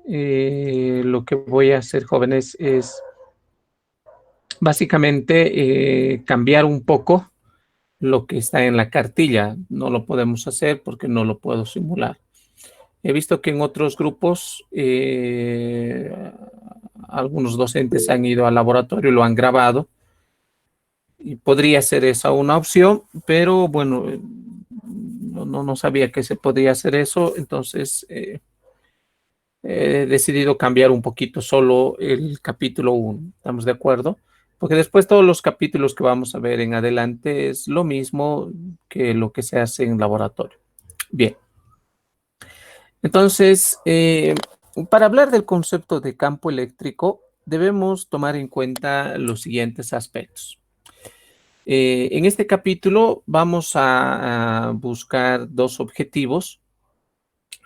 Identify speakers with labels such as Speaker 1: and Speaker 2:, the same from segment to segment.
Speaker 1: lo que voy a hacer, jóvenes, es básicamente cambiar un poco lo que está en la cartilla. No lo podemos hacer porque no lo puedo simular. He visto que en otros grupos algunos docentes han ido al laboratorio y lo han grabado. Y podría ser esa una opción, pero bueno, no sabía que se podía hacer eso, entonces he decidido cambiar un poquito solo el capítulo 1. ¿Estamos de acuerdo? Porque después todos los capítulos que vamos a ver en adelante es lo mismo que lo que se hace en laboratorio. Bien. Entonces, para hablar del concepto de campo eléctrico, debemos tomar en cuenta los siguientes aspectos. En este capítulo vamos a buscar dos objetivos,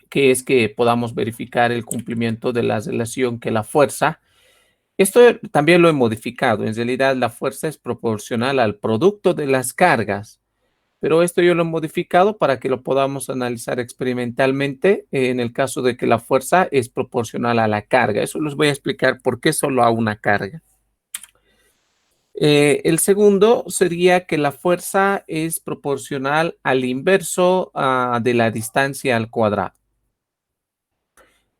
Speaker 1: que es que podamos verificar el cumplimiento de la relación que la fuerza. Esto también lo he modificado. En realidad, la fuerza es proporcional al producto de las cargas, pero esto yo lo he modificado para que lo podamos analizar experimentalmente en el caso de que la fuerza es proporcional a la carga. Eso les voy a explicar por qué solo a una carga. El segundo sería que la fuerza es proporcional al inverso de la distancia al cuadrado.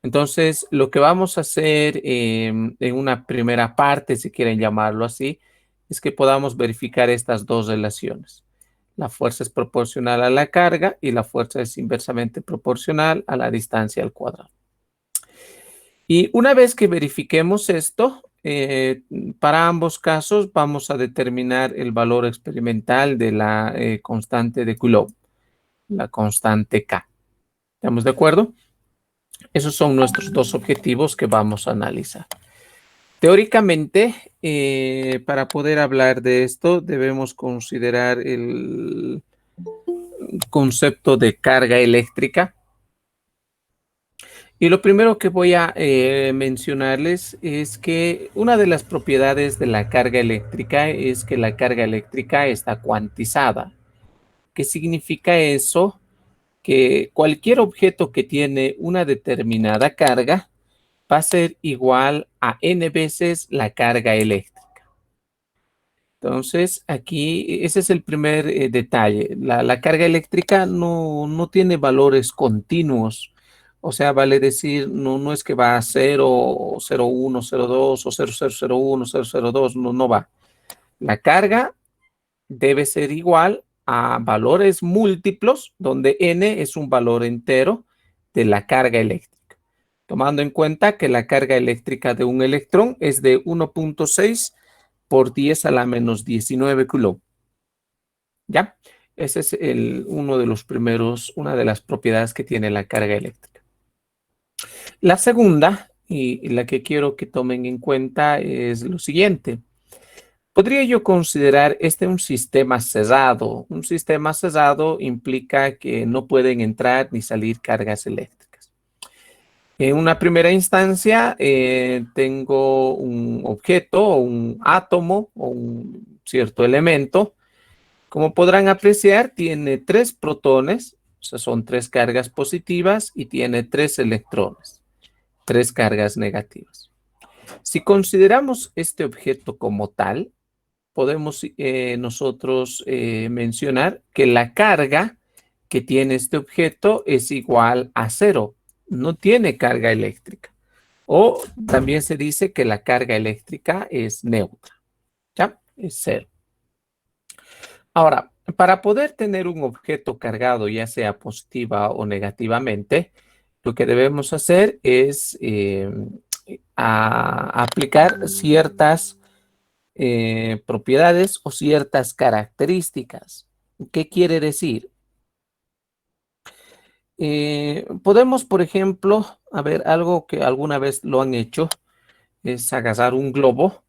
Speaker 1: Entonces, lo que vamos a hacer en una primera parte, si quieren llamarlo así, es que podamos verificar estas dos relaciones. La fuerza es proporcional a la carga y la fuerza es inversamente proporcional a la distancia al cuadrado. Y una vez que verifiquemos esto, para ambos casos vamos a determinar el valor experimental de la constante de Coulomb, la constante K. ¿Estamos de acuerdo? Esos son nuestros dos objetivos que vamos a analizar. Teóricamente, para poder hablar de esto, debemos considerar el concepto de carga eléctrica. Y lo primero que voy a mencionarles es que una de las propiedades de la carga eléctrica es que la carga eléctrica está cuantizada. ¿Qué significa eso? Que cualquier objeto que tiene una determinada carga va a ser igual a n veces la carga eléctrica. Entonces, aquí ese es el primer detalle. La carga eléctrica no tiene valores continuos. O sea, vale decir, no es que va a 0, 0,1, 0,2 o 0,001, 0,02, no va. La carga debe ser igual a valores múltiplos, donde n es un valor entero de la carga eléctrica. Tomando en cuenta que la carga eléctrica de un electrón es de 1,6 por 10 a la menos 19 coulomb. ¿Ya? Ese es uno de los primeros, una de las propiedades que tiene la carga eléctrica. La segunda, y la que quiero que tomen en cuenta, es lo siguiente. ¿Podría yo considerar este un sistema cerrado? Un sistema cerrado implica que no pueden entrar ni salir cargas eléctricas. En una primera instancia, tengo un objeto o un átomo o un cierto elemento. Como podrán apreciar, tiene 3 protones, o sea, son 3 cargas positivas y tiene 3 electrones, 3 cargas negativas. Si consideramos este objeto como tal, podemos nosotros mencionar que la carga que tiene este objeto es igual a 0, no tiene carga eléctrica. O también se dice que la carga eléctrica es neutra, ¿ya? Es 0. Ahora, para poder tener un objeto cargado, ya sea positiva o negativamente, lo que debemos hacer es aplicar ciertas propiedades o ciertas características. ¿Qué quiere decir? Podemos, por ejemplo, a ver, algo que alguna vez lo han hecho, es agarrar un globo,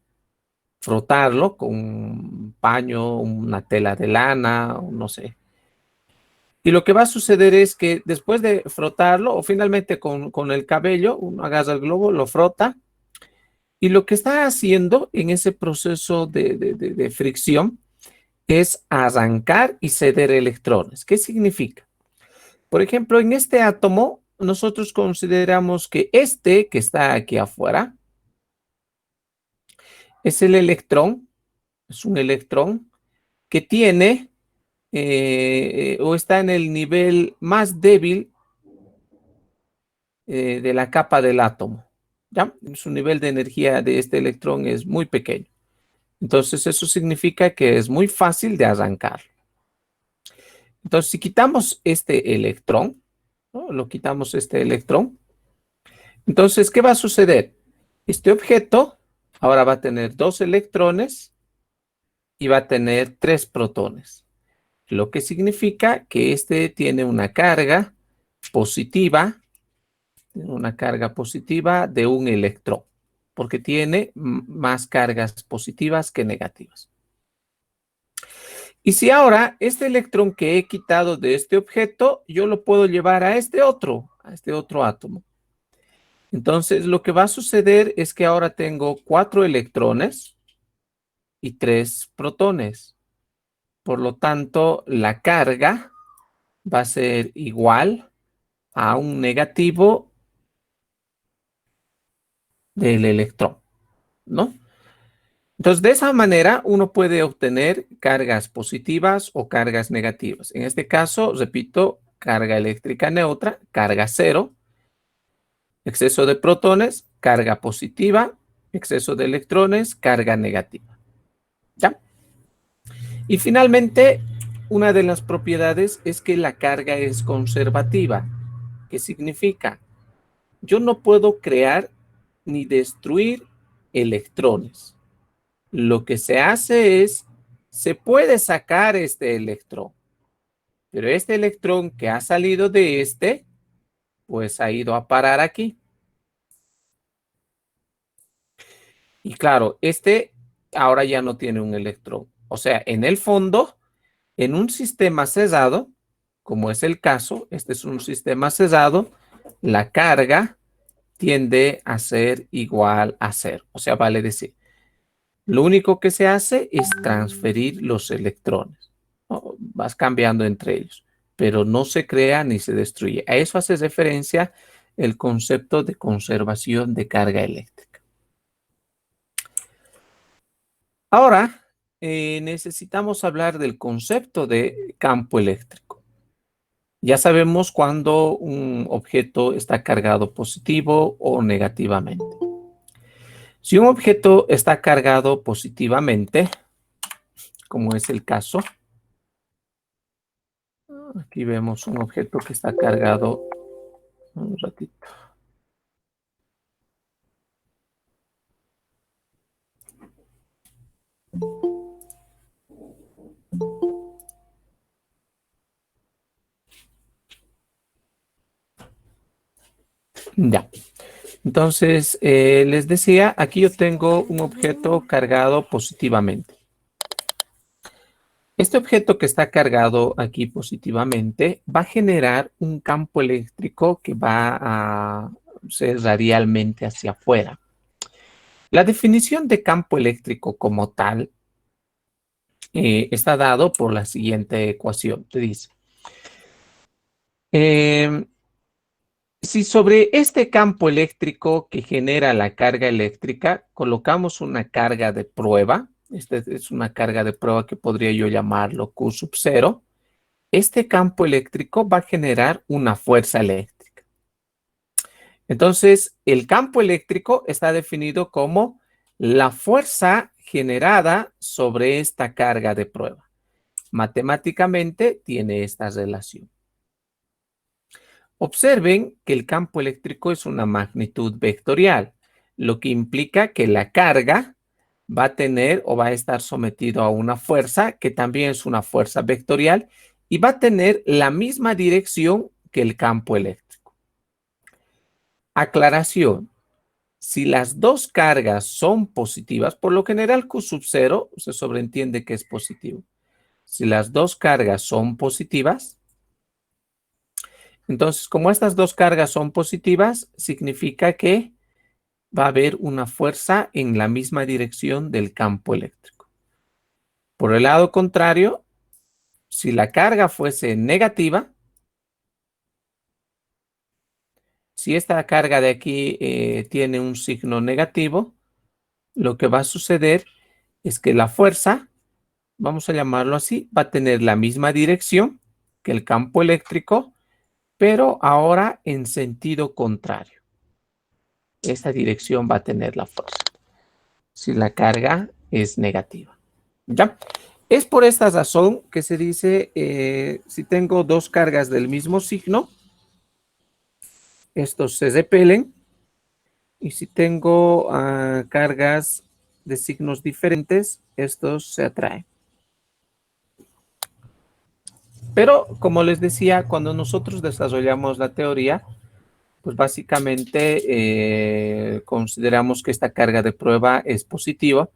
Speaker 1: frotarlo con un paño, una tela de lana, o no sé. Y lo que va a suceder es que después de frotarlo, o finalmente con el cabello, uno agarra el globo, lo frota, y lo que está haciendo en ese proceso de fricción es arrancar y ceder electrones. ¿Qué significa? Por ejemplo, en este átomo nosotros consideramos que este que está aquí afuera es el electrón, es un electrón que tiene o está en el nivel más débil de la capa del átomo. ¿Ya? Su nivel de energía de este electrón es muy pequeño. Entonces, eso significa que es muy fácil de arrancar. Entonces, si quitamos este electrón, ¿no? Lo quitamos este electrón. Entonces, ¿qué va a suceder? Este objeto ahora va a tener dos electrones y va a tener tres protones, lo que significa que este tiene una carga positiva de un electrón, porque tiene más cargas positivas que negativas. Y si ahora este electrón que he quitado de este objeto, yo lo puedo llevar a este otro átomo. Entonces, lo que va a suceder es que ahora tengo 4 electrones y 3 protones. Por lo tanto, la carga va a ser igual a un negativo del electrón, ¿no? Entonces, de esa manera, uno puede obtener cargas positivas o cargas negativas. En este caso, repito, carga eléctrica neutra, carga cero, exceso de protones, carga positiva, exceso de electrones, carga negativa. ¿Ya? Y finalmente, una de las propiedades es que la carga es conservativa. ¿Qué significa? Yo no puedo crear ni destruir electrones. Lo que se hace es, se puede sacar este electrón, pero este electrón que ha salido de pues ha ido a parar aquí. Y claro, ahora ya no tiene un electrón. O sea, en el fondo, en un sistema cerrado, como es el caso, este es un sistema cerrado, la carga tiende a ser igual a cero. O sea, vale decir, lo único que se hace es transferir los electrones, ¿no? Vas cambiando entre ellos, pero no se crea ni se destruye. A eso hace referencia el concepto de conservación de carga eléctrica. Ahora, necesitamos hablar del concepto de campo eléctrico. Ya sabemos cuando un objeto está cargado positivo o negativamente. Si un objeto está cargado positivamente, como es el caso, aquí vemos un objeto que está cargado un ratito. Ya. Entonces, les decía, aquí yo tengo un objeto cargado positivamente. Este objeto que está cargado aquí positivamente va a generar un campo eléctrico que va a ser radialmente hacia afuera. La definición de campo eléctrico como tal está dado por la siguiente ecuación. Te dice, em, si sobre este campo eléctrico que genera la carga eléctrica colocamos una carga de prueba, esta es una carga de prueba que podría yo llamarlo Q sub 0, este campo eléctrico va a generar una fuerza eléctrica. Entonces, el campo eléctrico está definido como la fuerza generada sobre esta carga de prueba. Matemáticamente tiene esta relación. Observen que el campo eléctrico es una magnitud vectorial, lo que implica que la carga va a tener o va a estar sometido a una fuerza que también es una fuerza vectorial y va a tener la misma dirección que el campo eléctrico. Aclaración. Si las dos cargas son positivas, por lo general Q sub 0 se sobreentiende que es positivo. Si las dos cargas son positivas, entonces como estas dos cargas son positivas, significa que va a haber una fuerza en la misma dirección del campo eléctrico. Por el lado contrario, si la carga fuese negativa, Si esta carga de aquí tiene un signo negativo, lo que va a suceder es que la fuerza, vamos a llamarlo así, va a tener la misma dirección que el campo eléctrico, pero ahora en sentido contrario. Esta dirección va a tener la fuerza si la carga es negativa. ¿Ya? Es por esta razón que se dice, si tengo dos cargas del mismo signo, estos se repelen, y si tengo cargas de signos diferentes, estos se atraen. Pero, como les decía, cuando nosotros desarrollamos la teoría, pues básicamente consideramos que esta carga de prueba es positiva.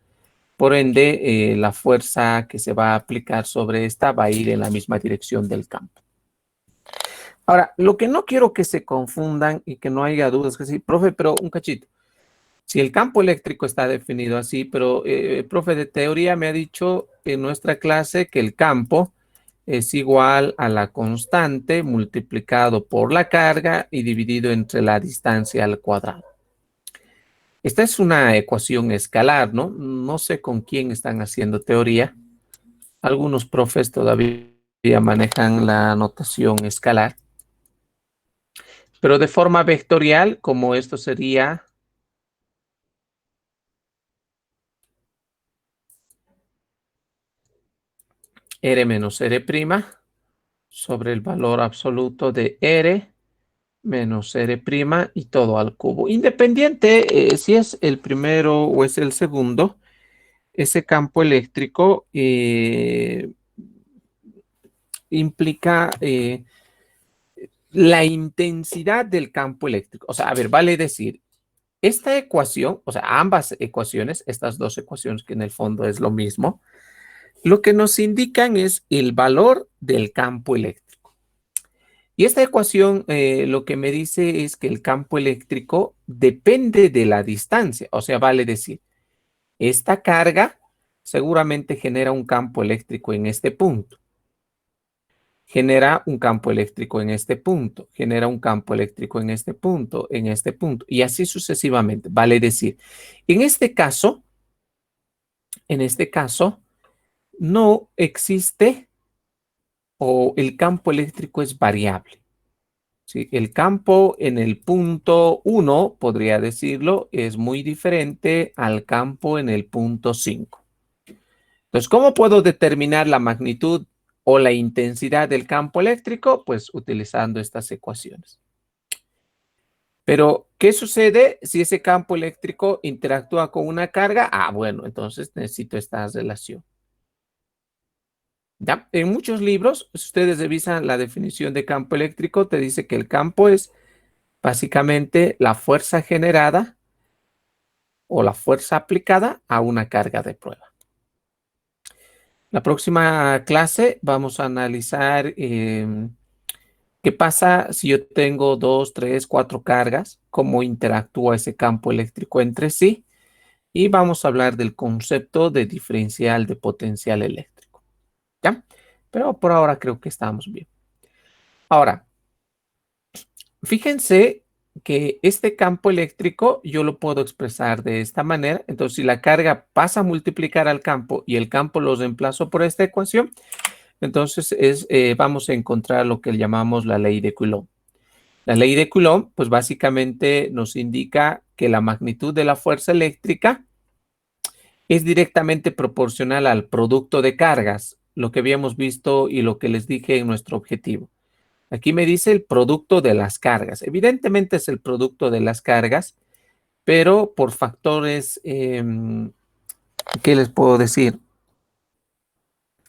Speaker 1: Por ende, la fuerza que se va a aplicar sobre esta va a ir en la misma dirección del campo. Ahora, lo que no quiero que se confundan y que no haya dudas, que sí, profe, pero un cachito. Si el campo eléctrico está definido así, pero el profe de teoría me ha dicho en nuestra clase que el campo es igual a la constante multiplicado por la carga y dividido entre la distancia al cuadrado. Esta es una ecuación escalar, ¿no? No sé con quién están haciendo teoría. Algunos profes todavía manejan la notación escalar, pero de forma vectorial, como esto sería R menos R' sobre el valor absoluto de R menos R' y todo al cubo. Independiente si es el primero o es el segundo, ese campo eléctrico implica la intensidad del campo eléctrico. O sea, a ver, vale decir, esta ecuación, o sea, ambas ecuaciones, estas dos ecuaciones que en el fondo es lo mismo, lo que nos indican es el valor del campo eléctrico. Y esta ecuación lo que me dice es que el campo eléctrico depende de la distancia. O sea, vale decir, esta carga seguramente genera un campo eléctrico en este punto. Genera un campo eléctrico en este punto, genera un campo eléctrico en este punto, y así sucesivamente. Vale decir, en este caso, no existe o el campo eléctrico es variable. ¿Sí? El campo en el punto 1, podría decirlo, es muy diferente al campo en el punto 5. Entonces, ¿cómo puedo determinar la magnitud o la intensidad del campo eléctrico? Pues utilizando estas ecuaciones. Pero, ¿qué sucede si ese campo eléctrico interactúa con una carga? Ah, bueno, entonces necesito esta relación. ¿Ya? En muchos libros, si ustedes revisan la definición de campo eléctrico, te dice que el campo es básicamente la fuerza generada o la fuerza aplicada a una carga de prueba. La próxima clase vamos a analizar qué pasa si yo tengo dos, tres, cuatro cargas, cómo interactúa ese campo eléctrico entre sí, y vamos a hablar del concepto de diferencial de potencial eléctrico. ¿Ya? Pero por ahora creo que estamos bien. Ahora, fíjense que este campo eléctrico yo lo puedo expresar de esta manera. Entonces, si la carga pasa a multiplicar al campo y el campo lo reemplazo por esta ecuación, entonces vamos a encontrar lo que llamamos la ley de Coulomb. La ley de Coulomb, pues básicamente nos indica que la magnitud de la fuerza eléctrica es directamente proporcional al producto de cargas, lo que habíamos visto y lo que les dije en nuestro objetivo. Aquí me dice el producto de las cargas. Evidentemente es el producto de las cargas, pero por factores, ¿qué les puedo decir?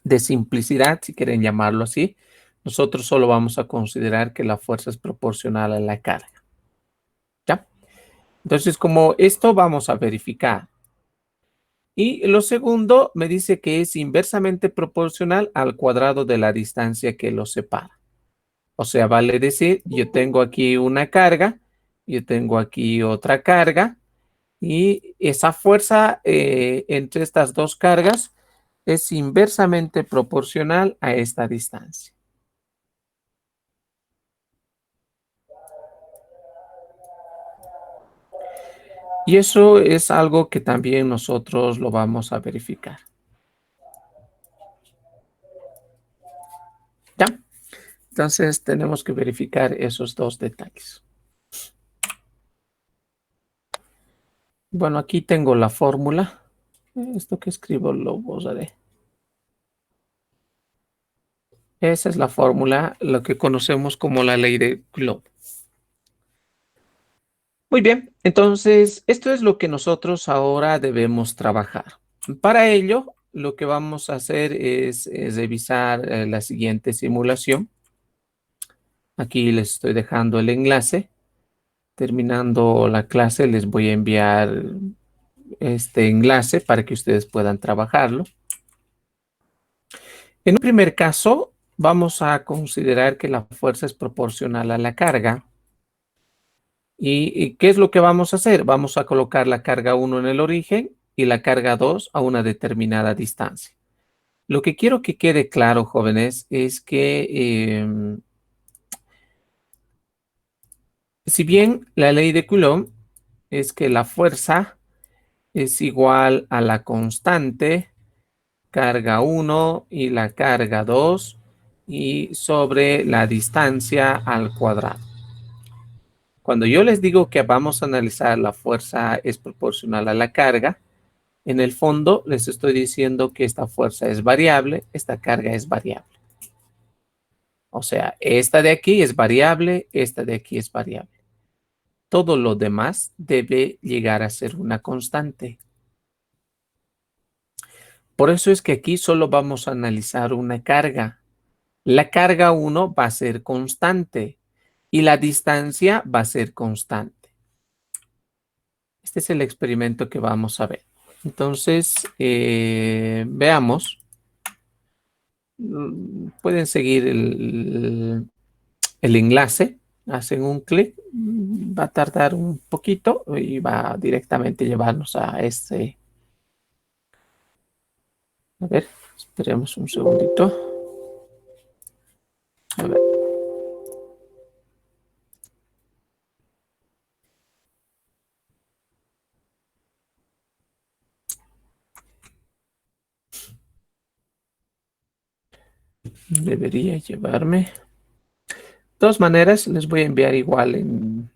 Speaker 1: De simplicidad, si quieren llamarlo así, nosotros solo vamos a considerar que la fuerza es proporcional a la carga. ¿Ya? Entonces, como esto vamos a verificar. Y lo segundo me dice que es inversamente proporcional al cuadrado de la distancia que los separa. O sea, vale decir, yo tengo aquí una carga, yo tengo aquí otra carga, y esa fuerza entre estas dos cargas es inversamente proporcional a esta distancia. Y eso es algo que también nosotros lo vamos a verificar. ¿Ya? Entonces tenemos que verificar esos dos detalles. Bueno, aquí tengo la fórmula. Esto que escribo lo borraré. Esa es la fórmula, lo que conocemos como la ley de Coulomb. Muy bien, entonces esto es lo que nosotros ahora debemos trabajar. Para ello, lo que vamos a hacer es revisar la siguiente simulación. Aquí les estoy dejando el enlace. Terminando la clase, les voy a enviar este enlace para que ustedes puedan trabajarlo. En un primer caso, vamos a considerar que la fuerza es proporcional a la carga. ¿Y qué es lo que vamos a hacer? Vamos a colocar la carga 1 en el origen y la carga 2 a una determinada distancia. Lo que quiero que quede claro, jóvenes, es que si bien la ley de Coulomb es que la fuerza es igual a la constante carga 1 y la carga 2 y sobre la distancia al cuadrado. Cuando yo les digo que vamos a analizar la fuerza es proporcional a la carga, en el fondo les estoy diciendo que esta fuerza es variable, esta carga es variable. O sea, esta de aquí es variable, esta de aquí es variable. Todo lo demás debe llegar a ser una constante. Por eso es que aquí solo vamos a analizar una carga. La carga 1 va a ser constante y la distancia va a ser constante. Este es el experimento que vamos a ver. Entonces, veamos. Pueden seguir el enlace, hacen un clic, va a tardar un poquito y va directamente a llevarnos a este. A ver, esperemos un segundito. A ver. Debería llevarme. De todas maneras, les voy a enviar igual en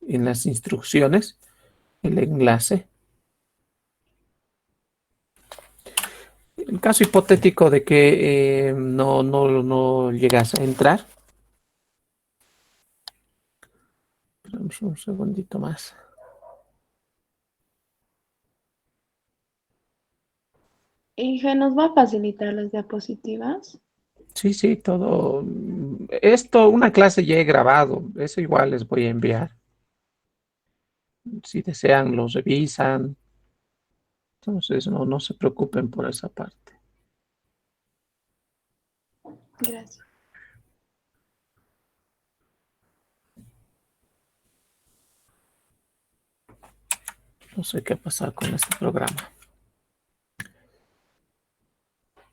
Speaker 1: las instrucciones el enlace. En caso hipotético de que no llegas a entrar, esperamos un segundito más.
Speaker 2: Hija, ¿nos va a facilitar las diapositivas?
Speaker 1: Sí, sí, todo. Esto, una clase ya he grabado. Eso igual les voy a enviar. Si desean, los revisan. Entonces, no se preocupen por esa parte.
Speaker 2: Gracias.
Speaker 1: No sé qué pasa con este programa.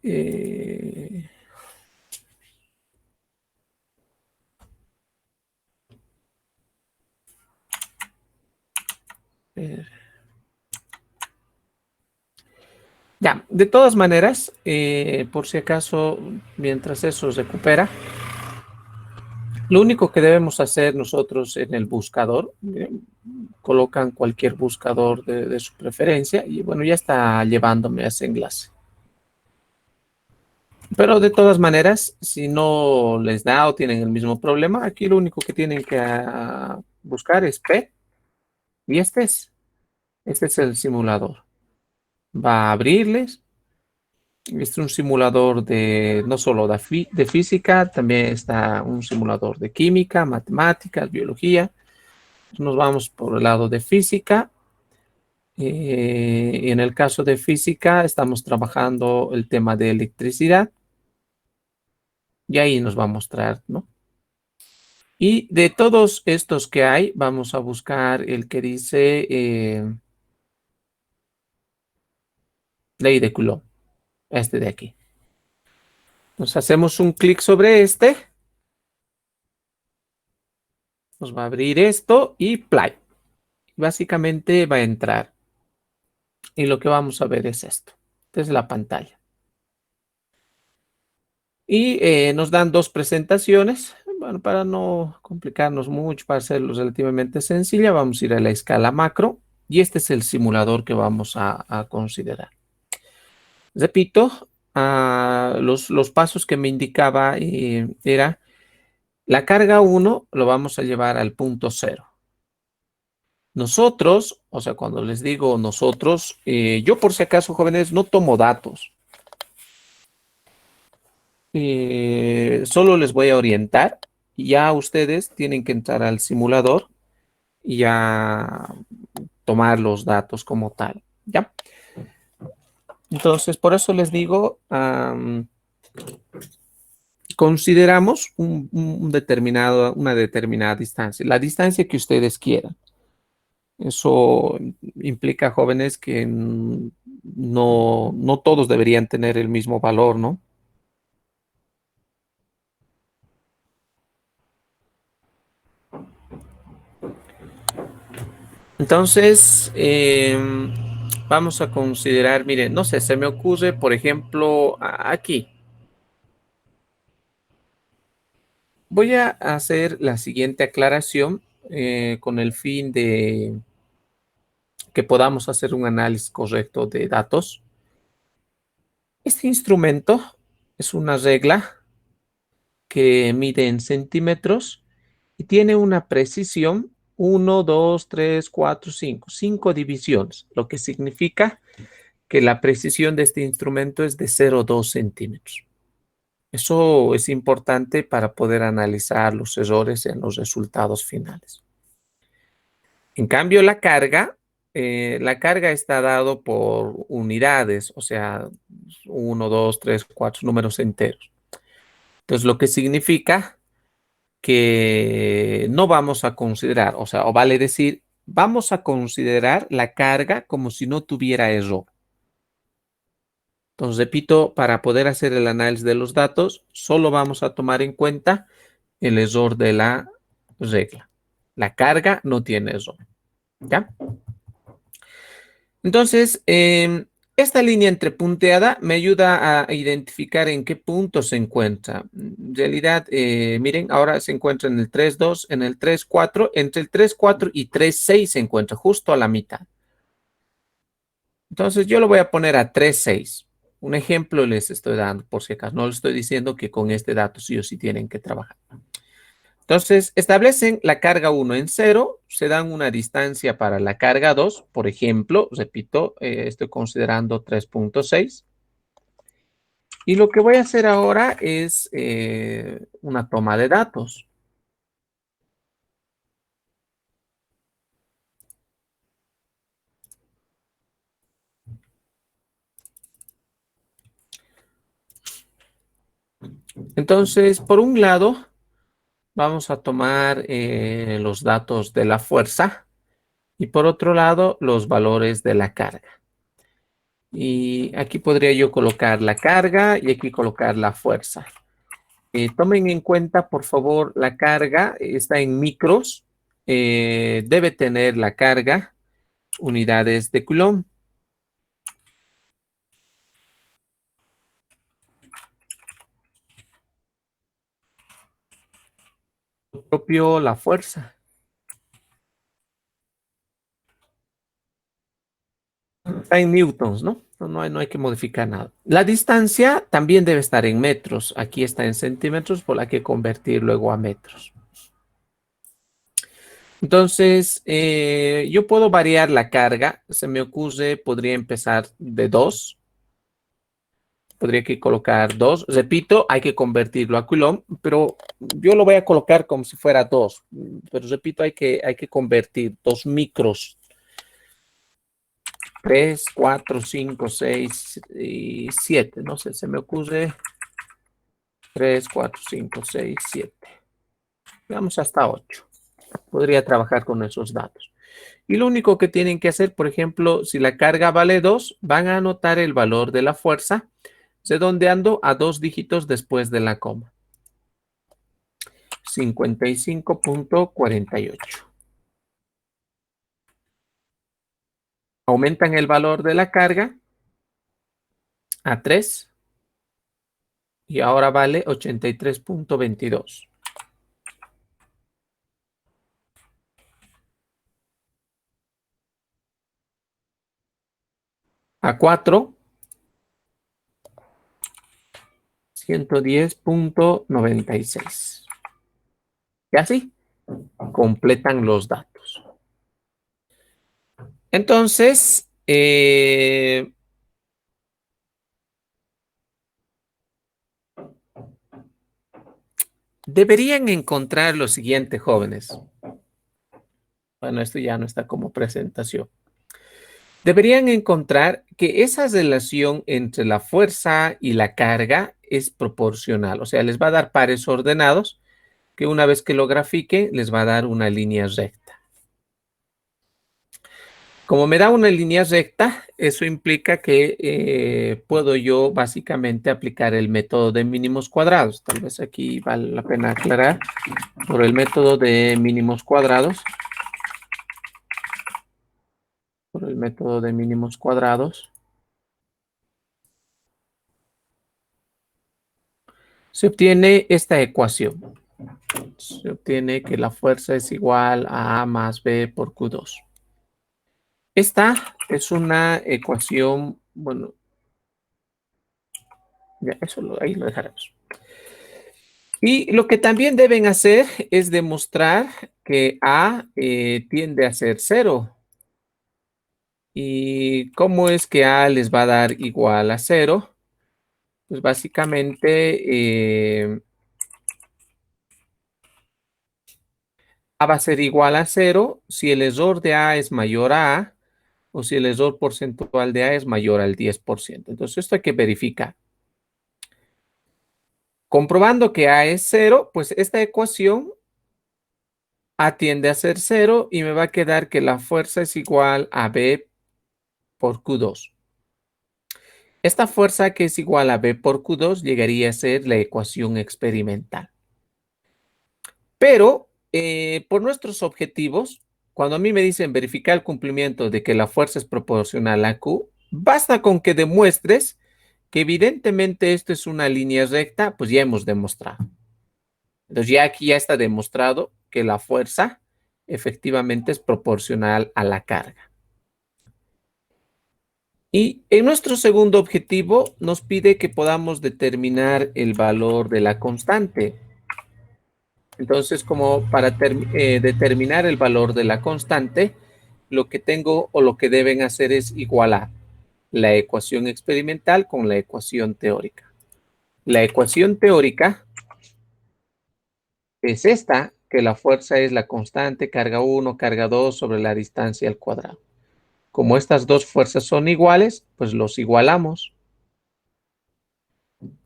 Speaker 1: Eh, ya, de todas maneras, por si acaso, mientras eso se recupera, lo único que debemos hacer nosotros en el buscador, colocan cualquier buscador de su preferencia y bueno, ya está llevándome a ese enlace. Pero de todas maneras, si no les da o tienen el mismo problema, aquí lo único que tienen que buscar es P y este es el simulador. Va a abrirles. Este es un simulador de no solo de física, también está un simulador de química, matemáticas, biología. Nos vamos por el lado de física. Y en el caso de física, estamos trabajando el tema de electricidad y ahí nos va a mostrar, ¿no? Y de todos estos que hay, vamos a buscar el que dice ley de Coulomb, este de aquí. Nos hacemos un clic sobre este, nos va a abrir esto y play. Básicamente va a entrar y lo que vamos a ver es esto. Esta es la pantalla. Y nos dan dos presentaciones. Bueno, para no complicarnos mucho, para hacerlo relativamente sencilla, vamos a ir a la escala macro y este es el simulador que vamos a considerar. Repito, los pasos que me indicaba era la carga 1 lo vamos a llevar al punto 0. Nosotros, o sea, cuando les digo nosotros, yo por si acaso, jóvenes, no tomo datos. Solo les voy a orientar y ya ustedes tienen que entrar al simulador y ya tomar los datos como tal. ¿Ya? Entonces, por eso les digo, consideramos una determinada distancia, la distancia que ustedes quieran. Eso implica, jóvenes, que no todos deberían tener el mismo valor, ¿no? Entonces, vamos a considerar, miren, no sé, se me ocurre, por ejemplo, aquí. Voy a hacer la siguiente aclaración con el fin de que podamos hacer un análisis correcto de datos. Este instrumento es una regla que mide en centímetros y tiene una precisión 1, 2, 3, 4, 5, 5 divisiones, lo que significa que la precisión de este instrumento es de 0,2 centímetros. Eso es importante para poder analizar los errores en los resultados finales. En cambio, la carga está dado por unidades, o sea, 1, 2, 3, 4 números enteros. Entonces, lo que significa que no vamos a considerar, o sea, o vale decir, vamos a considerar la carga como si no tuviera error. Entonces, repito, para poder hacer el análisis de los datos, solo vamos a tomar en cuenta el error de la regla. La carga no tiene error. ¿Ya? Entonces, esta línea entrepunteada me ayuda a identificar en qué punto se encuentra. En realidad, miren, ahora se encuentra en el 3,2, en el 3,4, entre el 3,4 y 3,6 se encuentra justo a la mitad. Entonces, yo lo voy a poner a 3,6. Un ejemplo les estoy dando, por si acaso. No les estoy diciendo que con este dato sí o sí tienen que trabajar. Entonces, establecen la carga 1 en 0, se dan una distancia para la carga 2, por ejemplo, repito, estoy considerando 3,6. Y lo que voy a hacer ahora es una toma de datos. Entonces, por un lado, vamos a tomar los datos de la fuerza y por otro lado, los valores de la carga. Y aquí podría yo colocar la carga y aquí colocar la fuerza. Tomen en cuenta, por favor, la carga está en micros. Debe tener la carga unidades de Coulomb. Propio la fuerza. Está en newtons, ¿no? No hay que modificar nada. La distancia también debe estar en metros. Aquí está en centímetros, por la que convertir luego a metros. Entonces, yo puedo variar la carga. Se me ocurre, podría empezar de 2. Podría que colocar 2. Repito, hay que convertirlo a Coulomb, pero yo lo voy a colocar como si fuera 2. Pero repito, hay que convertir 2 micros. 3, 4, 5, 6 y 7. No sé, se me ocurre 3, 4, 5, 6, 7. Vamos hasta 8. Podría trabajar con esos datos. Y lo único que tienen que hacer, por ejemplo, si la carga vale 2, van a anotar el valor de la fuerza, redondeando a 2 dígitos después de la coma. 55,48. Aumentan el valor de la carga a 3 y ahora vale 83.22. A 4, 110.96. Y así completan los datos. Entonces, deberían encontrar lo siguiente, jóvenes. Bueno, esto ya no está como presentación. Deberían encontrar que esa relación entre la fuerza y la carga es proporcional. O sea, les va a dar pares ordenados que una vez que lo grafique, les va a dar una línea recta. Como me da una línea recta, eso implica que puedo yo básicamente aplicar el método de mínimos cuadrados. Tal vez aquí vale la pena aclarar. Por el método de mínimos cuadrados. Por el método de mínimos cuadrados. Se obtiene esta ecuación. Se obtiene que la fuerza es igual a A más B por Q2. Esta es una ecuación, bueno, ya eso ahí lo dejaremos. Y lo que también deben hacer es demostrar que A tiende a ser 0. ¿Y cómo es que A les va a dar igual a 0? Pues básicamente A va a ser igual a 0 si el error de A es mayor a A o si el error porcentual de A es mayor al 10%. Entonces esto hay que verificar. Comprobando que A es 0, pues esta ecuación A tiende a ser 0 y me va a quedar que la fuerza es igual a B por Q2. Esta fuerza que es igual a B por Q2 llegaría a ser la ecuación experimental. Pero por nuestros objetivos, cuando a mí me dicen verificar el cumplimiento de que la fuerza es proporcional a Q, basta con que demuestres que evidentemente esto es una línea recta, pues ya hemos demostrado. Entonces ya aquí ya está demostrado que la fuerza efectivamente es proporcional a la carga. Y en nuestro segundo objetivo nos pide que podamos determinar el valor de la constante. Entonces, como para determinar el valor de la constante, lo que tengo o lo que deben hacer es igualar la ecuación experimental con la ecuación teórica. La ecuación teórica es esta, que la fuerza es la constante carga 1, carga 2 sobre la distancia al cuadrado. Como estas dos fuerzas son iguales, pues los igualamos.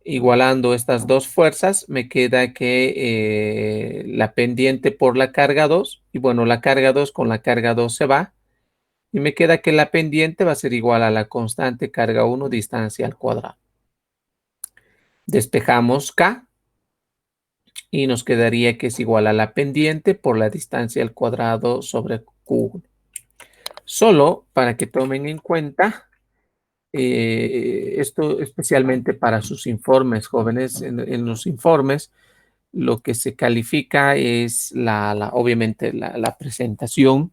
Speaker 1: Igualando estas dos fuerzas, me queda que la pendiente por la carga 2, y bueno, la carga 2 con la carga 2 se va, y me queda que la pendiente va a ser igual a la constante carga 1 distancia al cuadrado. Despejamos K, y nos quedaría que es igual a la pendiente por la distancia al cuadrado sobre Q1. Solo para que tomen en cuenta esto especialmente para sus informes, jóvenes, en los informes, lo que se califica es obviamente la presentación,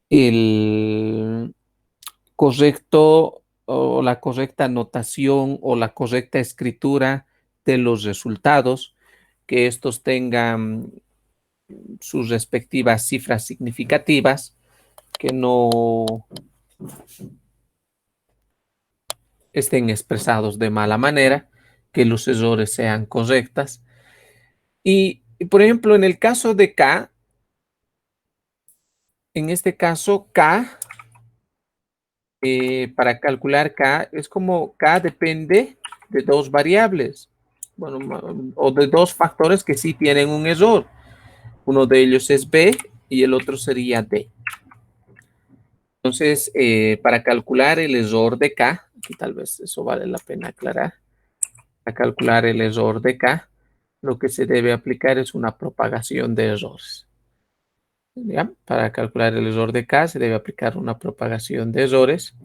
Speaker 1: el correcto o la correcta anotación o la correcta escritura de los resultados, que estos tengan sus respectivas cifras significativas, que no estén expresados de mala manera, que los errores sean correctas. Y, por ejemplo, en el caso de K, en este caso K, para calcular K, es como K depende de dos variables, bueno, o de dos factores que sí tienen un error. Uno de ellos es B y el otro sería D. Entonces, para calcular el error de K, aquí tal vez eso vale la pena aclarar, para calcular el error de K, lo que se debe aplicar es una propagación de errores. ¿ya? Para calcular el error de K se debe aplicar una propagación de errores,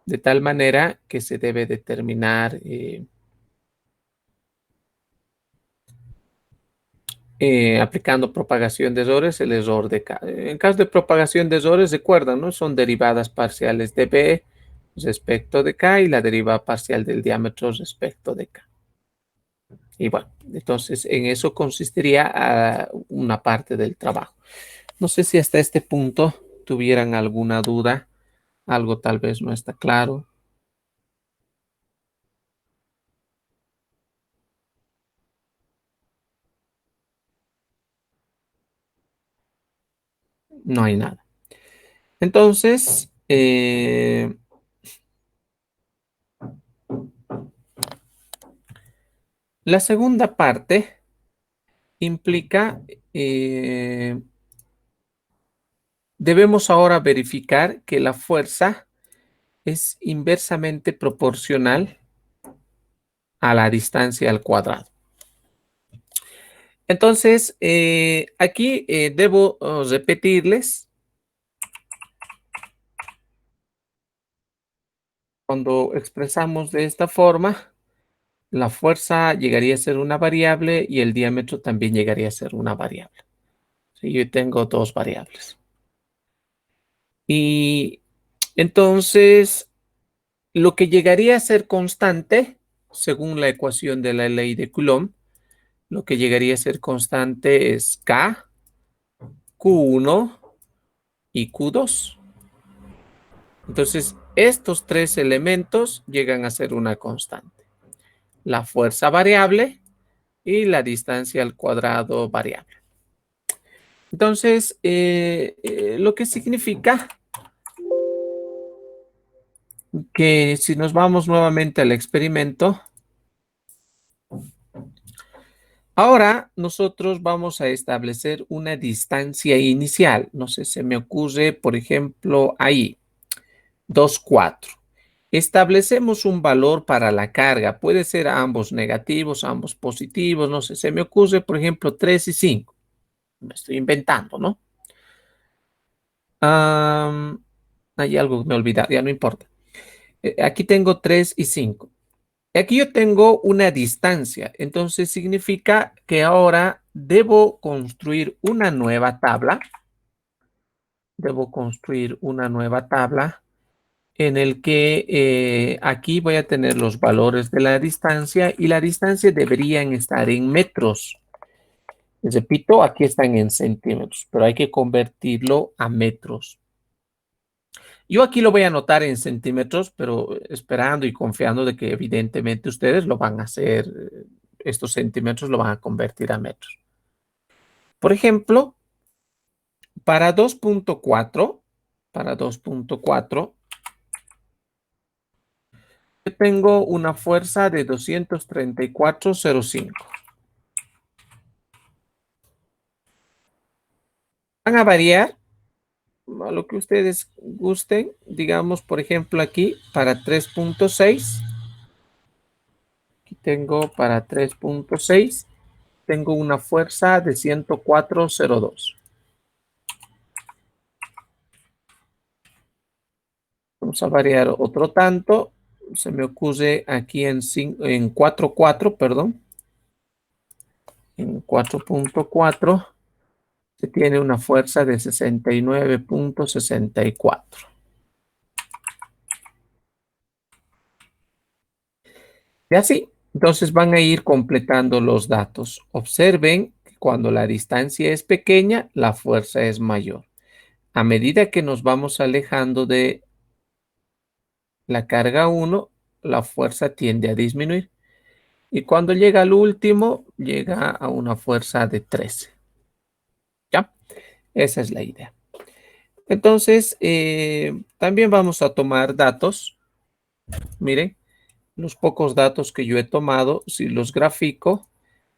Speaker 1: de tal manera que se debe determinar aplicando propagación de errores el error de K. En caso de propagación de errores, recuerdan, ¿no? Son derivadas parciales de B respecto de K y la derivada parcial del diámetro respecto de K. Y bueno, entonces en eso consistiría una parte del trabajo. No sé si hasta este punto tuvieran alguna duda, algo tal vez no está claro. No hay nada. Entonces, la segunda parte implica, debemos ahora verificar que la fuerza es inversamente proporcional a la distancia al cuadrado. Entonces, aquí debo repetirles, cuando expresamos de esta forma, la fuerza llegaría a ser una variable y el diámetro también llegaría a ser una variable. Si yo tengo dos variables. Y entonces, lo que llegaría a ser constante, según la ecuación de la ley de Coulomb, lo que llegaría a ser constante es K, Q1 y Q2. Entonces, estos tres elementos llegan a ser una constante. La fuerza variable y la distancia al cuadrado variable. Entonces, lo que significa que si nos vamos nuevamente al experimento, ahora nosotros vamos a establecer una distancia inicial. No sé, se me ocurre, por ejemplo, ahí, 2, 4. Establecemos un valor para la carga. Puede ser ambos negativos, ambos positivos. No sé, se me ocurre, por ejemplo, 3 y 5. Me estoy inventando, ¿no? Hay algo que me olvidé, ya no importa. Aquí tengo 3 y 5. Aquí yo tengo una distancia, entonces significa que ahora debo construir una nueva tabla. Debo construir una nueva tabla en el que aquí voy a tener los valores de la distancia y la distancia deberían estar en metros. Les repito, aquí están en centímetros, pero hay que convertirlo a metros. Yo aquí lo voy a anotar en centímetros, pero esperando y confiando de que evidentemente ustedes lo van a hacer, estos centímetros lo van a convertir a metros. Por ejemplo, para 2.4, para 2.4, yo tengo una fuerza de 234,05. Van a variar a lo que ustedes gusten. Digamos, por ejemplo, aquí para 3.6, aquí tengo para 3.6. Tengo una fuerza de 104,02. Vamos a variar otro tanto. Se me ocurre aquí en 4.4, perdón. En 4.4 se tiene una fuerza de 69,64. Y así, entonces van a ir completando los datos. Observen que cuando la distancia es pequeña, la fuerza es mayor. A medida que nos vamos alejando de la carga 1, la fuerza tiende a disminuir. Y cuando llega al último, llega a una fuerza de 13. ¿Ya? Esa es la idea. Entonces, también vamos a tomar datos. Miren, los pocos datos que yo he tomado, si los grafico,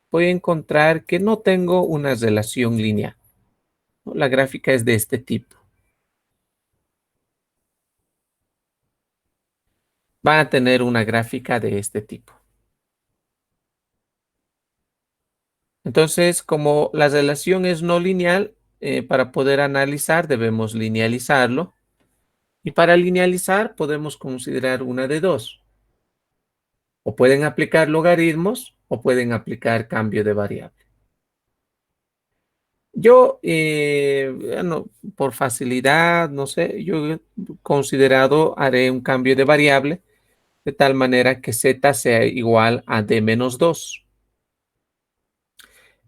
Speaker 1: voy a encontrar que no tengo una relación lineal, ¿no? La gráfica es de este tipo. Van a tener una gráfica de este tipo. Entonces, como la relación es no lineal, para poder analizar debemos linealizarlo. Y para linealizar podemos considerar una de dos. O pueden aplicar logaritmos o pueden aplicar cambio de variable. Yo, bueno, por facilidad, no sé, yo he considerado, haré un cambio de variable de tal manera que z sea igual a d menos 2.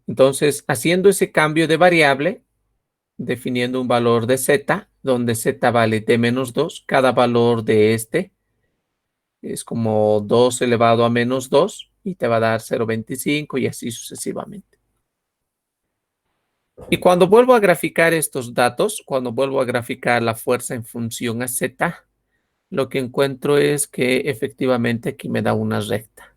Speaker 1: Entonces, haciendo ese cambio de variable, definiendo un valor de z, donde z vale d menos 2, cada valor de este es como 2 elevado a menos 2 y te va a dar 0,25 y así sucesivamente. Y cuando vuelvo a graficar estos datos, cuando vuelvo a graficar la fuerza en función a z, lo que encuentro es que efectivamente aquí me da una recta.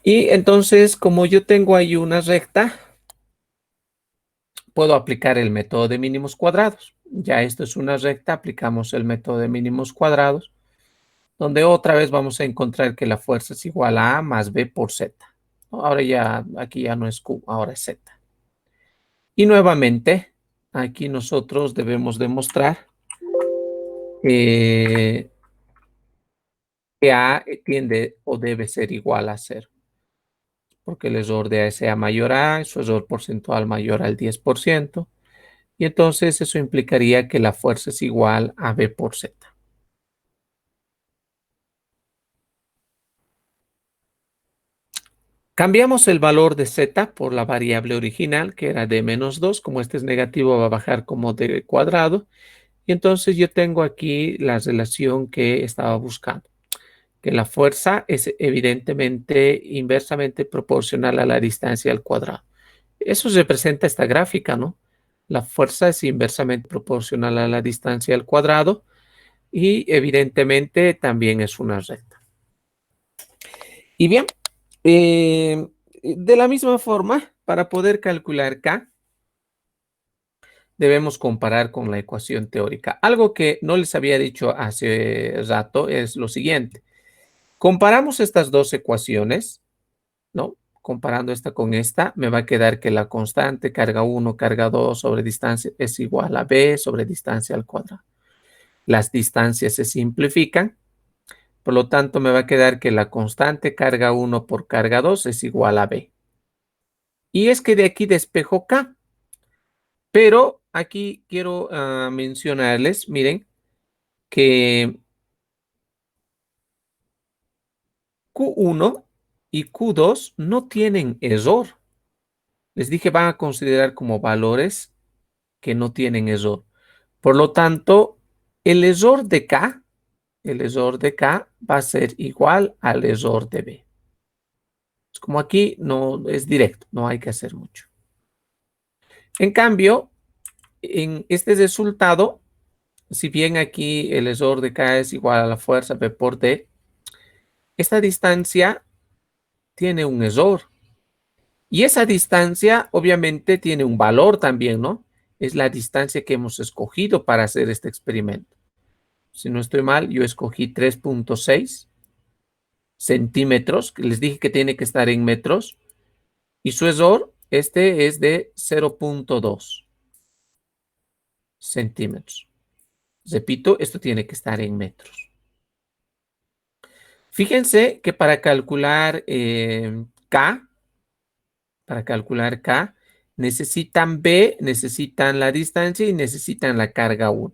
Speaker 1: Y entonces, como yo tengo ahí una recta, puedo aplicar el método de mínimos cuadrados. Ya esto es una recta, aplicamos el método de mínimos cuadrados, donde otra vez vamos a encontrar que la fuerza es igual a más b por z. Ahora ya, aquí ya no es q, ahora es z. Y nuevamente, aquí nosotros debemos demostrar que a tiende o debe ser igual a cero, porque el error de A sea mayor a, su error porcentual mayor al 10%, y entonces eso implicaría que la fuerza es igual a B por Z. Cambiamos el valor de Z por la variable original, que era D menos 2. Como este es negativo, va a bajar como D cuadrado. Y entonces yo tengo aquí la relación que estaba buscando, que la fuerza es evidentemente inversamente proporcional a la distancia al cuadrado. Eso representa esta gráfica, ¿no? La fuerza es inversamente proporcional a la distancia al cuadrado y evidentemente también es una recta. Y bien, de la misma forma, para poder calcular K, debemos comparar con la ecuación teórica. Algo que no les había dicho hace rato es lo siguiente. Comparamos estas dos ecuaciones, ¿no? Comparando esta con esta, me va a quedar que la constante carga 1, carga 2 sobre distancia es igual a b sobre distancia al cuadrado. Las distancias se simplifican, por lo tanto me va a quedar que la constante carga 1 por carga 2 es igual a b. Y es que de aquí despejo k, pero aquí quiero mencionarles, miren, que Q1 y Q2 no tienen error. Les dije van a considerar como valores que no tienen error. Por lo tanto, el error de K, el error de K va a ser igual al error de B. Es como aquí no es directo, no hay que hacer mucho. En cambio, en este resultado, si bien aquí el error de K es igual a la fuerza B por D, esta distancia tiene un error. Y esa distancia obviamente tiene un valor también, ¿no? Es la distancia que hemos escogido para hacer este experimento. Si no estoy mal, yo escogí 3,6 centímetros, que les dije que tiene que estar en metros, y su error, este es de 0,2 centímetros. Repito, esto tiene que estar en metros. Fíjense que para calcular K, necesitan B, necesitan la distancia y necesitan la carga 1.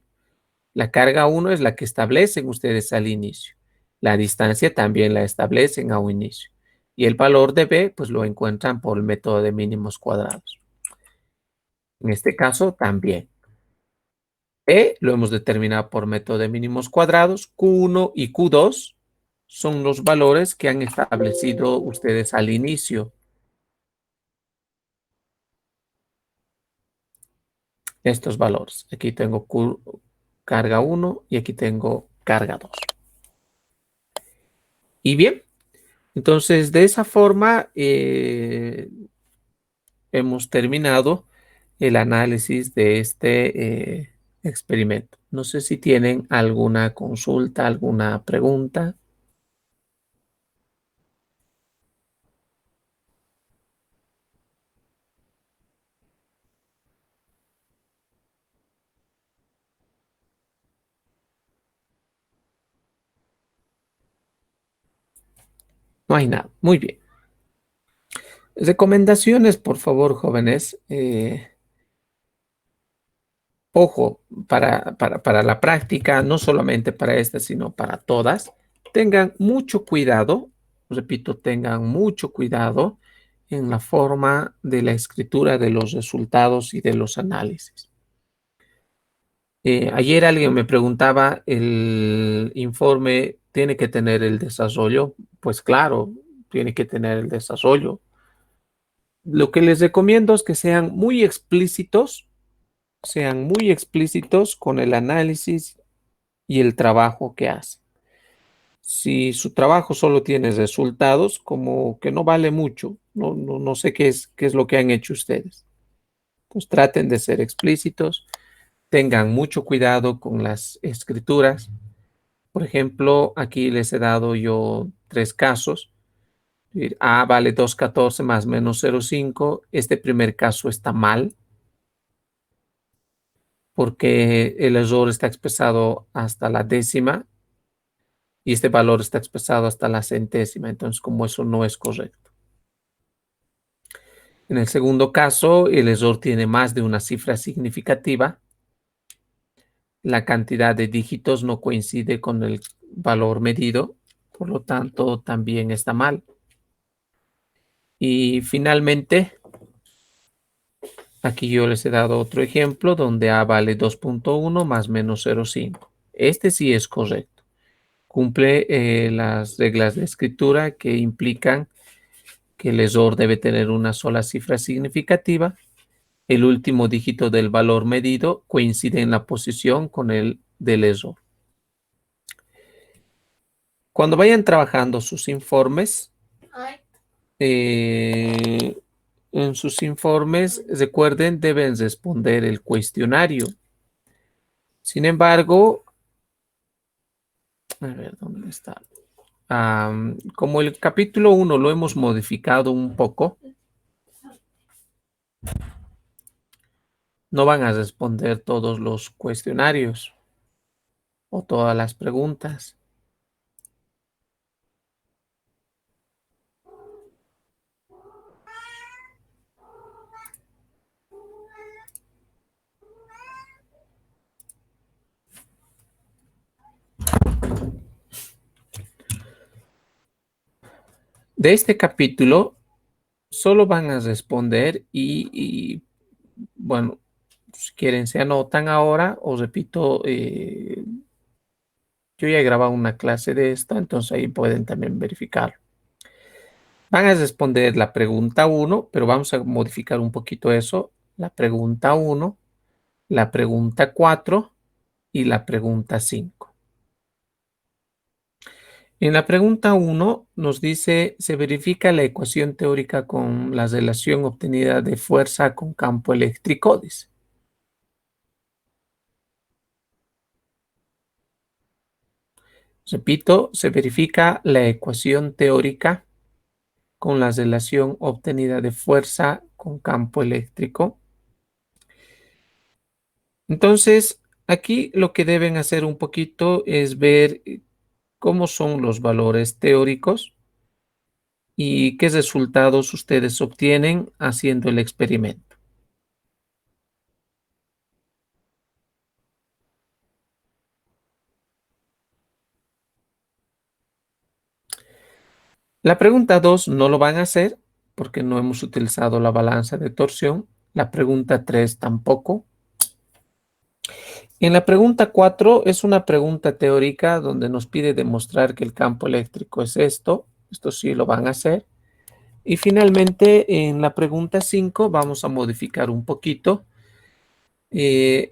Speaker 1: La carga 1 es la que establecen ustedes al inicio. La distancia también la establecen a un inicio. Y el valor de B, pues lo encuentran por el método de mínimos cuadrados. En este caso también. E lo hemos determinado por método de mínimos cuadrados. Q1 y Q2 son los valores que han establecido ustedes al inicio. Estos valores. Aquí tengo carga 1 y aquí tengo carga 2. Y bien, entonces de esa forma hemos terminado el análisis de este experimento. No sé si tienen alguna consulta, alguna pregunta. No hay nada. Muy bien. Recomendaciones, por favor, jóvenes. Ojo, para la práctica, no solamente para esta, sino para todas, tengan mucho cuidado, repito, tengan mucho cuidado en la forma de la escritura de los resultados y de los análisis. Ayer alguien me preguntaba, ¿el informe tiene que tener el desarrollo? Pues claro, tiene que tener el desarrollo. Lo que les recomiendo es que sean muy explícitos con el análisis y el trabajo que hace. Si su trabajo solo tiene resultados, como que no vale mucho, no sé qué es lo que han hecho ustedes. Pues traten de ser explícitos, tengan mucho cuidado con las escrituras. Por ejemplo, aquí les he dado yo tres casos. A vale 2,14 más menos 0,5. Este primer caso está mal porque el error está expresado hasta la décima y este valor está expresado hasta la centésima. Entonces, como eso no es correcto. En el segundo caso, el error tiene más de una cifra significativa. La cantidad de dígitos no coincide con el valor medido, por lo tanto, también está mal. Y finalmente, aquí yo les he dado otro ejemplo donde A vale 2,1 más menos 0,5. Este sí es correcto. Cumple las reglas de escritura que implican que el error debe tener una sola cifra significativa. El último dígito del valor medido coincide en la posición con el del error. Cuando vayan trabajando sus informes, eh, en sus informes, recuerden, deben responder el cuestionario. Sin embargo, a ver, ¿dónde está? Como el capítulo 1 lo hemos modificado un poco, no van a responder todos los cuestionarios o todas las preguntas. De este capítulo solo van a responder bueno, si quieren se anotan ahora, os repito, yo ya he grabado una clase de esto, entonces ahí pueden también verificar. Van a responder la pregunta 1, pero vamos a modificar un poquito eso. La pregunta 1, la pregunta 4 y la pregunta 5. En la pregunta 1 nos dice, se verifica la ecuación teórica con la relación obtenida de fuerza con campo eléctrico, dice. Repito, se verifica la ecuación teórica con la relación obtenida de fuerza con campo eléctrico. Entonces, aquí lo que deben hacer un poquito es ver cómo son los valores teóricos y qué resultados ustedes obtienen haciendo el experimento. La pregunta 2 no lo van a hacer porque no hemos utilizado la balanza de torsión. La pregunta 3 tampoco. En la pregunta 4 es una pregunta teórica donde nos pide demostrar que el campo eléctrico es esto. Esto sí lo van a hacer. Y finalmente en la pregunta 5 vamos a modificar un poquito.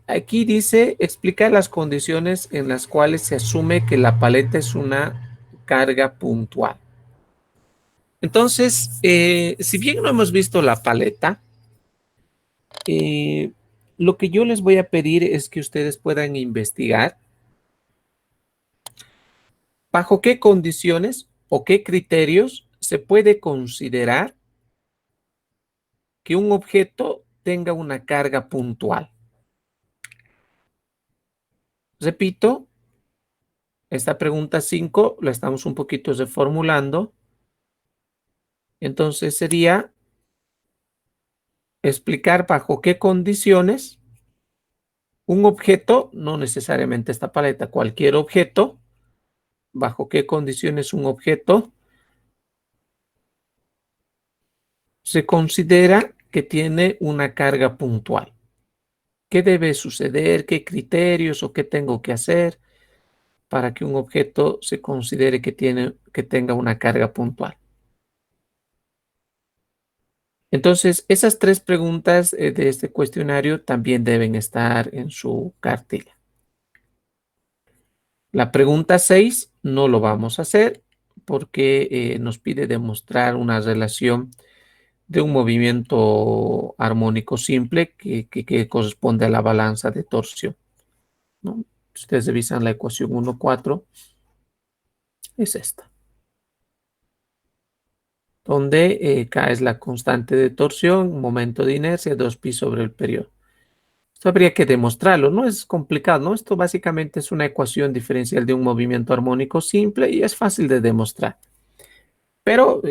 Speaker 1: Aquí dice explicar las condiciones en las cuales se asume que la paleta es una carga puntual. Entonces, si bien no hemos visto la paleta, eh, lo que yo les voy a pedir es que ustedes puedan investigar bajo qué condiciones o qué criterios se puede considerar que un objeto tenga una carga puntual. Repito, esta pregunta 5 la estamos un poquito reformulando Entonces sería explicar bajo qué condiciones un objeto, no necesariamente esta paleta, cualquier objeto, bajo qué condiciones un objeto se considera que tiene una carga puntual. ¿Qué debe suceder? ¿Qué criterios o qué tengo que hacer para que un objeto se considere que tenga una carga puntual? Entonces, esas tres preguntas de este cuestionario también deben estar en su cartilla. La pregunta 6 no lo vamos a hacer porque nos pide demostrar una relación de un movimiento armónico simple que corresponde a la balanza de torsión, ¿no? Si ustedes revisan la ecuación 1,4, es esta, donde K es la constante de torsión, momento de inercia, 2pi sobre el periodo. Esto habría que demostrarlo, no es complicado, ¿no? Esto básicamente es una ecuación diferencial de un movimiento armónico simple y es fácil de demostrar. Pero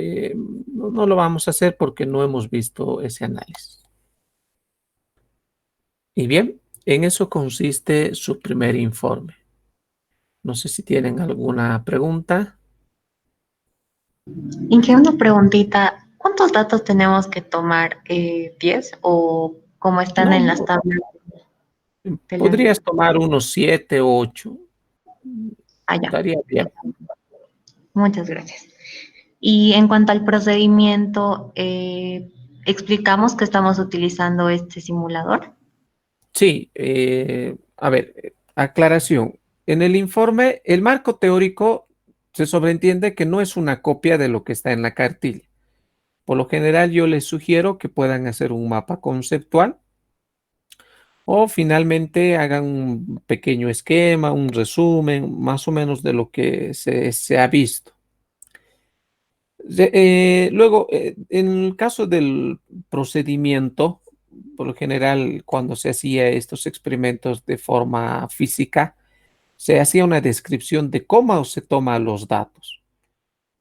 Speaker 1: no lo vamos a hacer porque no hemos visto ese análisis. Y bien, en eso consiste su primer informe. No sé si tienen alguna pregunta.
Speaker 3: Inge, una preguntita. ¿Cuántos datos tenemos que tomar? ¿10 o como están
Speaker 1: No,
Speaker 3: en las
Speaker 1: no,
Speaker 3: tablas de la...
Speaker 1: podrías tomar unos 7, 8.
Speaker 3: Ah, ya.
Speaker 1: Estaría bien.
Speaker 3: Muchas gracias. Y en cuanto al procedimiento, explicamos que estamos utilizando este simulador.
Speaker 1: Sí, a ver, aclaración. En el informe, el marco teórico se sobreentiende que no es una copia de lo que está en la cartilla. Por lo general, yo les sugiero que puedan hacer un mapa conceptual o finalmente hagan un pequeño esquema, un resumen, más o menos de lo que se ha visto. Luego, en el caso del procedimiento, por lo general, cuando se hacía estos experimentos de forma física, se hacía una descripción de cómo se toman los datos.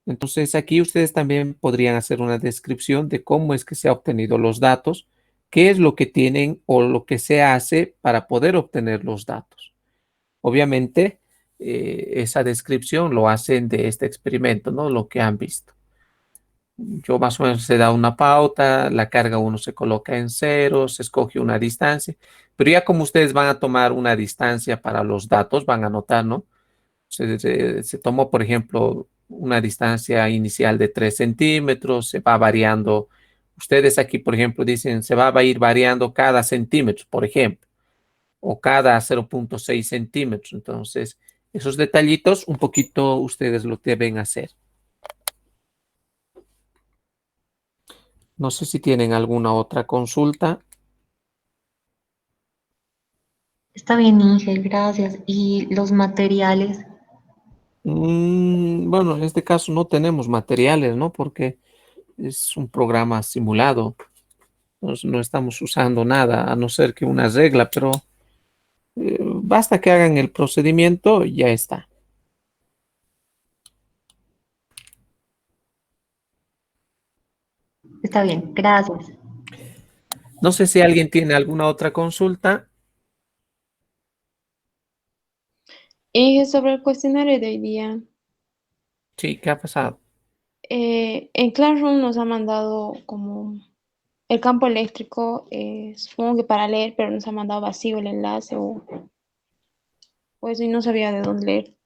Speaker 1: Entonces, aquí ustedes también podrían hacer una descripción de cómo es que se ha obtenido los datos, qué es lo que tienen o lo que se hace para poder obtener los datos. Obviamente, esa descripción lo hacen de este experimento, ¿no? Lo que han visto. Yo más o menos se da una pauta, la carga uno se coloca en cero, se escoge una distancia, pero ya como ustedes van a tomar una distancia para los datos, van a anotar, ¿no? Se tomó, por ejemplo, una distancia inicial de 3 centímetros, se va variando. Ustedes aquí, por ejemplo, dicen, a ir variando cada centímetro, por ejemplo, o cada 0,6 centímetros. Entonces, esos detallitos un poquito ustedes lo deben hacer. No sé si tienen alguna otra consulta.
Speaker 3: Está bien, Inge, gracias. ¿Y los materiales?
Speaker 1: Bueno, en este caso no tenemos materiales, ¿no? Porque es un programa simulado. No estamos usando nada, a no ser que una regla, pero basta que hagan el procedimiento y ya está.
Speaker 3: Está bien, gracias.
Speaker 1: No sé si alguien tiene alguna otra consulta.
Speaker 2: Y sobre el cuestionario de hoy día,
Speaker 1: Sí, ¿qué ha pasado?
Speaker 2: en Classroom nos ha mandado como el campo eléctrico, supongo que para leer, pero nos ha mandado vacío el enlace o eso y no sabía de dónde leer.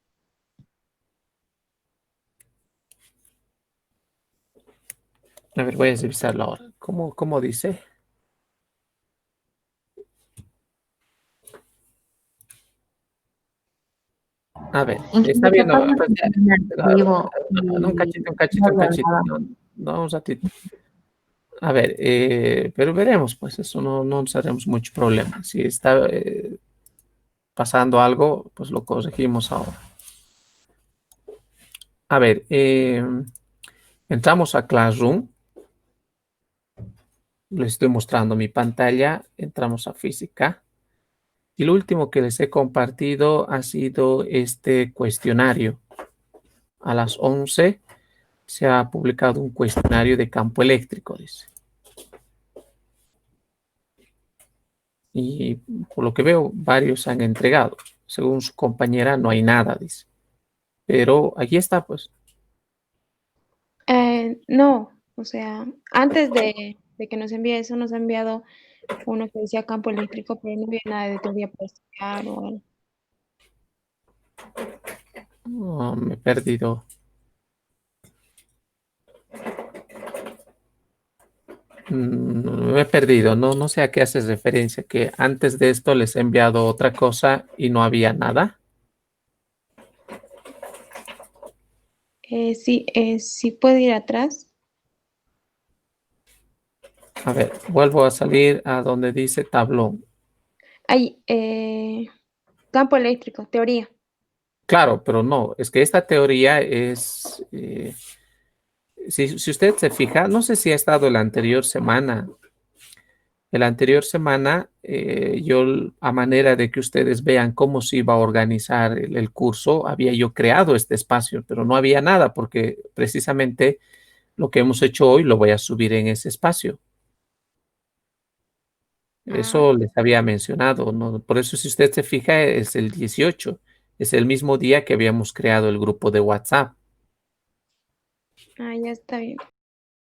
Speaker 1: A ver, voy a revisarlo ahora. ¿Cómo dice? A ver,
Speaker 3: Inge,
Speaker 1: está
Speaker 3: ¿qué te
Speaker 1: bien. No,
Speaker 3: pasa
Speaker 1: pues ya,
Speaker 3: con el archivo?
Speaker 1: no, un
Speaker 3: Y
Speaker 1: cachito, un
Speaker 3: no
Speaker 1: cachito, un
Speaker 3: veo
Speaker 1: cachito.
Speaker 3: nada.
Speaker 1: No, no, un ratito. A ver, pero veremos, pues eso no nos haremos mucho problema. Si está pasando algo, pues lo corregimos ahora. A ver, entramos a Classroom. Les estoy mostrando mi pantalla. Entramos a física. Y lo último que les he compartido ha sido este cuestionario. A las 11 se ha publicado un cuestionario de campo eléctrico, dice. Y por lo que veo, varios han entregado. Según su compañera, no hay nada, dice. Pero aquí está, pues.
Speaker 2: No, o sea, antes de que nos envíe eso, nos ha enviado uno que decía campo eléctrico, pero no había nada de teoría para estudiar o algo.
Speaker 1: Oh, me he perdido. Me he perdido. No, no sé a qué haces referencia. Que antes de esto les he enviado otra cosa y no había nada.
Speaker 2: Sí, sí puede ir atrás.
Speaker 1: A ver, vuelvo a salir a donde dice tablón.
Speaker 2: Hay campo eléctrico, teoría.
Speaker 1: Claro, pero no, es que esta teoría es, si usted se fija, no sé si ha estado la anterior semana. La anterior semana, yo, a manera de que ustedes vean cómo se iba a organizar el curso, había yo creado este espacio, pero no había nada porque precisamente lo que hemos hecho hoy lo voy a subir en ese espacio.
Speaker 2: Ah,
Speaker 1: Eso les había mencionado, ¿no? Por eso, si usted se fija, es el 18, es el mismo día que habíamos creado el grupo de WhatsApp.
Speaker 2: ya está bien.